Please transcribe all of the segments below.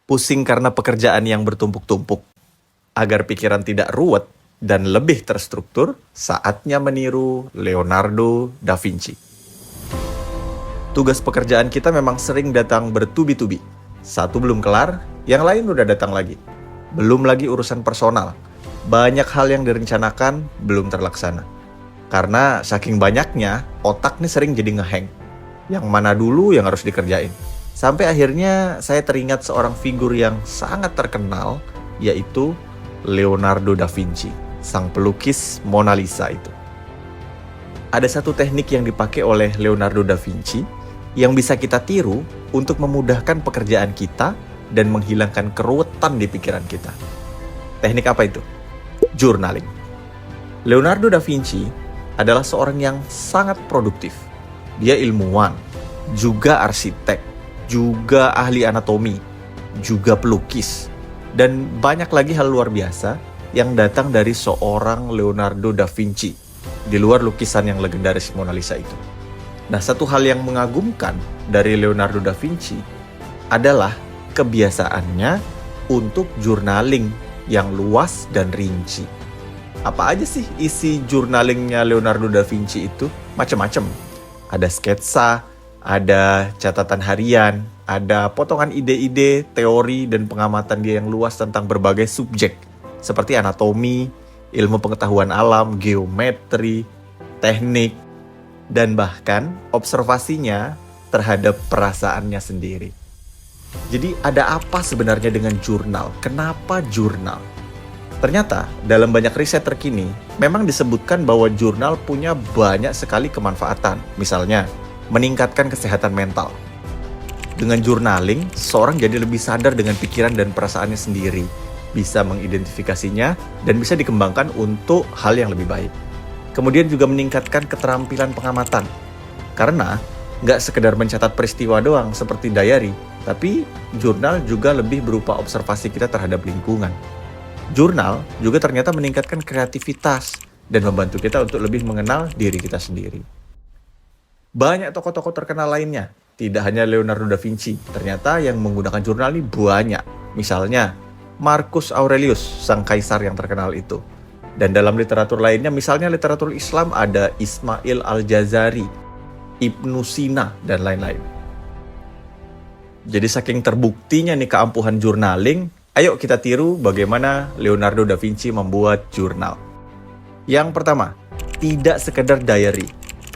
Pusing karena pekerjaan yang bertumpuk-tumpuk. Agar pikiran tidak ruwet dan lebih terstruktur, saatnya meniru Leonardo da Vinci. Tugas pekerjaan kita memang sering datang bertubi-tubi. Satu belum kelar, yang lain udah datang lagi. Belum lagi urusan personal. Banyak hal yang direncanakan belum terlaksana. Karena saking banyaknya, otak nih sering jadi ngehang. Yang mana dulu yang harus dikerjain. Sampai akhirnya saya teringat seorang figur yang sangat terkenal, yaitu Leonardo da Vinci, sang pelukis Mona Lisa itu. Ada satu teknik yang dipakai oleh Leonardo da Vinci yang bisa kita tiru untuk memudahkan pekerjaan kita dan menghilangkan keruwetan di pikiran kita. Teknik apa itu? Journaling. Leonardo da Vinci adalah seorang yang sangat produktif. Dia ilmuwan, juga arsitek, juga ahli anatomi, juga pelukis, dan banyak lagi hal luar biasa yang datang dari seorang Leonardo da Vinci, di luar lukisan yang legendaris Mona Lisa itu. Nah, satu hal yang mengagumkan dari Leonardo da Vinci adalah kebiasaannya untuk journaling yang luas dan rinci. Apa aja sih isi journalingnya Leonardo da Vinci itu? Macam-macam. Ada sketsa, ada catatan harian, ada potongan ide-ide, teori, dan pengamatan dia yang luas tentang berbagai subjek seperti anatomi, ilmu pengetahuan alam, geometri, teknik, dan bahkan observasinya terhadap perasaannya sendiri. Jadi ada apa sebenarnya dengan jurnal? Kenapa jurnal? Ternyata dalam banyak riset terkini memang disebutkan bahwa jurnal punya banyak sekali kemanfaatan. Misalnya, meningkatkan kesehatan mental. Dengan journaling, seorang jadi lebih sadar dengan pikiran dan perasaannya sendiri, bisa mengidentifikasinya, dan bisa dikembangkan untuk hal yang lebih baik. Kemudian juga meningkatkan keterampilan pengamatan. Karena nggak sekedar mencatat peristiwa doang seperti diary, tapi jurnal juga lebih berupa observasi kita terhadap lingkungan. Jurnal juga ternyata meningkatkan kreativitas dan membantu kita untuk lebih mengenal diri kita sendiri. Banyak tokoh-tokoh terkenal lainnya, tidak hanya Leonardo da Vinci, ternyata yang menggunakan jurnal ini banyak. Misalnya, Marcus Aurelius, sang kaisar yang terkenal itu. Dan dalam literatur lainnya, misalnya literatur Islam, ada Ismail Al-Jazari, Ibnu Sina, dan lain-lain. Jadi saking terbuktinya nih keampuhan journaling, ayo kita tiru bagaimana Leonardo da Vinci membuat jurnal. Yang pertama, tidak sekedar diary.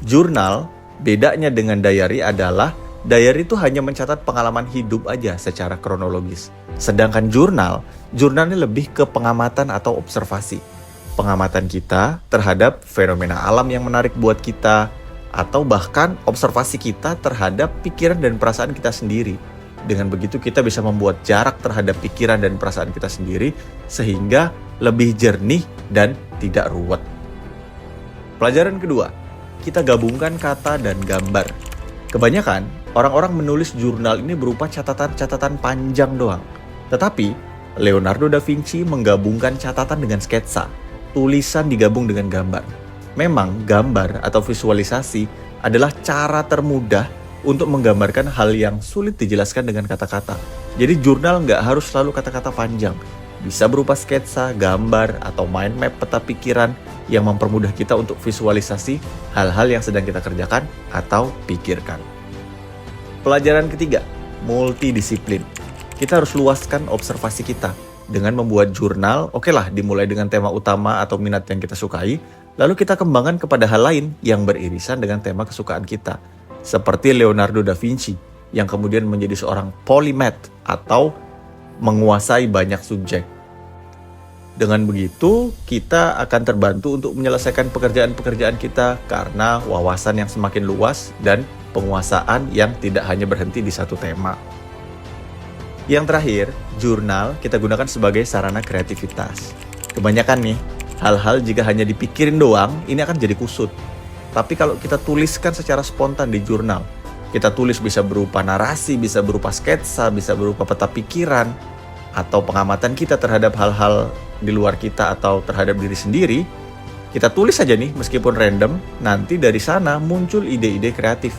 Jurnal, bedanya dengan diary adalah diary itu hanya mencatat pengalaman hidup aja secara kronologis. Sedangkan jurnal ini lebih ke pengamatan atau observasi. Pengamatan kita terhadap fenomena alam yang menarik buat kita, atau bahkan observasi kita terhadap pikiran dan perasaan kita sendiri. Dengan begitu kita bisa membuat jarak terhadap pikiran dan perasaan kita sendiri sehingga lebih jernih dan tidak ruwet. Pelajaran kedua, kita gabungkan kata dan gambar. Kebanyakan orang-orang menulis jurnal ini berupa catatan-catatan panjang doang. Tetapi Leonardo da Vinci menggabungkan catatan dengan sketsa, tulisan digabung dengan gambar. Memang gambar atau visualisasi adalah cara termudah untuk menggambarkan hal yang sulit dijelaskan dengan kata-kata. Jadi jurnal nggak harus selalu kata-kata panjang. Bisa berupa sketsa, gambar, atau mind map peta pikiran yang mempermudah kita untuk visualisasi hal-hal yang sedang kita kerjakan atau pikirkan. Pelajaran ketiga, multidisiplin. Kita harus luaskan observasi kita. Dengan membuat jurnal, oke lah dimulai dengan tema utama atau minat yang kita sukai, lalu kita kembangkan kepada hal lain yang beririsan dengan tema kesukaan kita. Seperti Leonardo da Vinci, yang kemudian menjadi seorang polymath atau menguasai banyak subjek. Dengan begitu, kita akan terbantu untuk menyelesaikan pekerjaan-pekerjaan kita karena wawasan yang semakin luas dan penguasaan yang tidak hanya berhenti di satu tema. Yang terakhir, jurnal kita gunakan sebagai sarana kreativitas. Kebanyakan nih, hal-hal jika hanya dipikirin doang, ini akan jadi kusut. Tapi kalau kita tuliskan secara spontan di jurnal, kita tulis bisa berupa narasi, bisa berupa sketsa, bisa berupa peta pikiran, atau pengamatan kita terhadap hal-hal di luar kita atau terhadap diri sendiri, kita tulis aja nih meskipun random, nanti dari sana muncul ide-ide kreatif.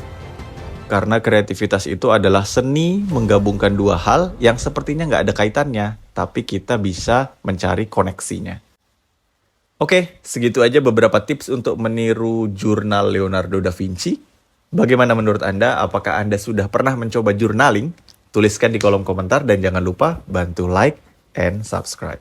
Karena kreativitas itu adalah seni menggabungkan dua hal yang sepertinya nggak ada kaitannya, tapi kita bisa mencari koneksinya. Oke, segitu aja beberapa tips untuk meniru jurnal Leonardo da Vinci. Bagaimana menurut Anda? Apakah Anda sudah pernah mencoba journaling? Tuliskan di kolom komentar dan jangan lupa bantu like and subscribe.